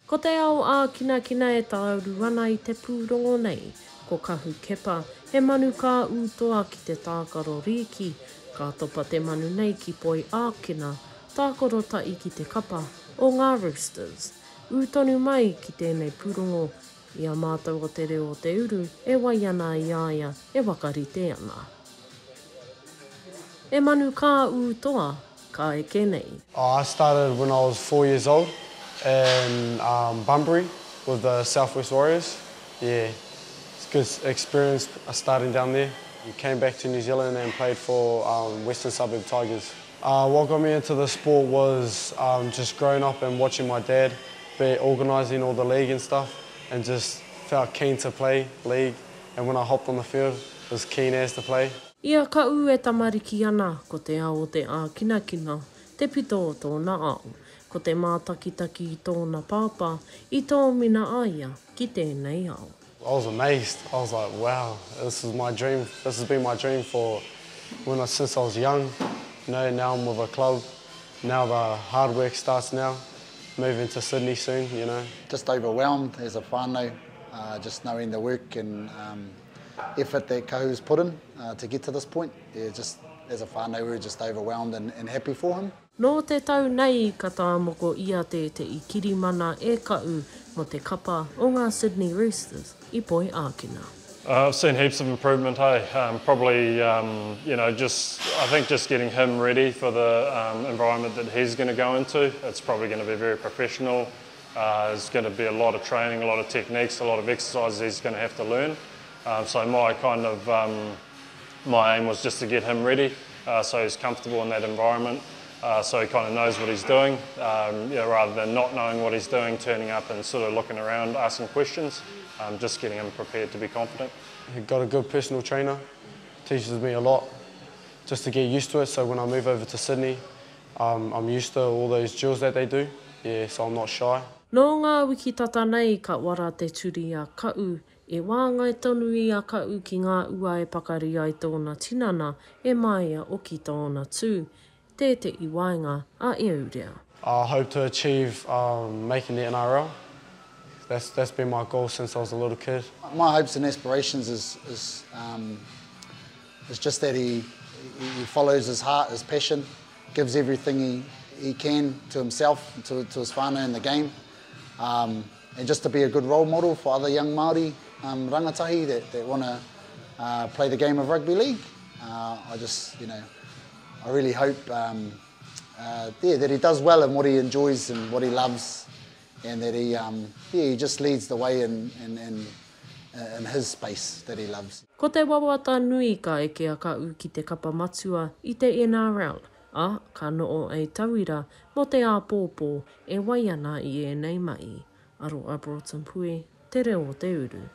Ko te ao ākinakina e tāuru ana I te pūrongo nei, ko Kahu Capper, he manu kā toa ki te tākaro Riiki, ka topa te manu nei ki poi ākina, tākaro tai ki te kapa o ngā roosters. Tonu mai ki tēnei pūrongo, ia mātou o te reo o te uru, e whaiaa I aia, e wakarite ana. E manu kā toa, ka eke nei. I started when I was 4 years old in Bunbury with the Southwest Warriors. Yeah, it's a good experience starting down there. We came back to New Zealand and played for Western Suburb Tigers. What got me into the sport was just growing up and watching my dad be organising all the league and stuff, and just felt keen to play league. And when I hopped on the field, was keen as to play. Ia Kahu e tamariki ana ko te ao o te ākinakina, te pito o tōna ao, ko te mātakitaki I tōna pāpā, I tō mina aia ki tēnei ao. I was amazed. I was like, wow, this is my dream. This has been my dream for since I was young. You know, now I'm with a club. Now the hard work starts now. Moving to Sydney soon, you know. Just overwhelmed as a whānau, just knowing the work and effort that Kahu's put in to get to this point. Yeah, just as a whānau, we're just overwhelmed and happy for him. Nō te tau nei ka tāmoko ia te I kirimana e Kahu mo te kapa o ngā Sydney Roosters I poi ākina. I've seen heaps of improvement, hey. Probably, you know, I think just getting him ready for the environment that he's going to go into. It's probably going to be very professional. There's going to be a lot of training, a lot of techniques, a lot of exercises he's going to have to learn. So my aim was just to get him ready, so he's comfortable in that environment, so he kind of knows what he's doing, you know, rather than not knowing what he's doing, turning up and sort of looking around, asking questions. Just getting him prepared to be confident. I've got a good personal trainer, teaches me a lot, just to get used to it, so when I move over to Sydney, I'm used to all those drills that they do, yeah, so I'm not shy. Nō ngā wiki tata nei ka wara te tūria Kahu, e wāngai tonu I a Kahu ki ngā ua e pakari ai tōna tinana e maia o ki tōna tū, tēte I wainga a eurea. I hope to achieve making the NRL. That's been my goal since I was a little kid. My hopes and aspirations is just that he follows his heart, his passion, gives everything he can to himself, to his whānau in the game, and just to be a good role model for other young Māori rangatahi that want to play the game of rugby league. I just, you know, I really hope that he does well in what he enjoys and what he loves. And that he just leads the way in his space that he loves. Ko te wawata nui ka eke a Kahu ki te kapa matua I te NRL, a ka noo ei tauira mo te āpōpō e waiana I nei mai. Aroha Broughton Pue, te reo o te uru.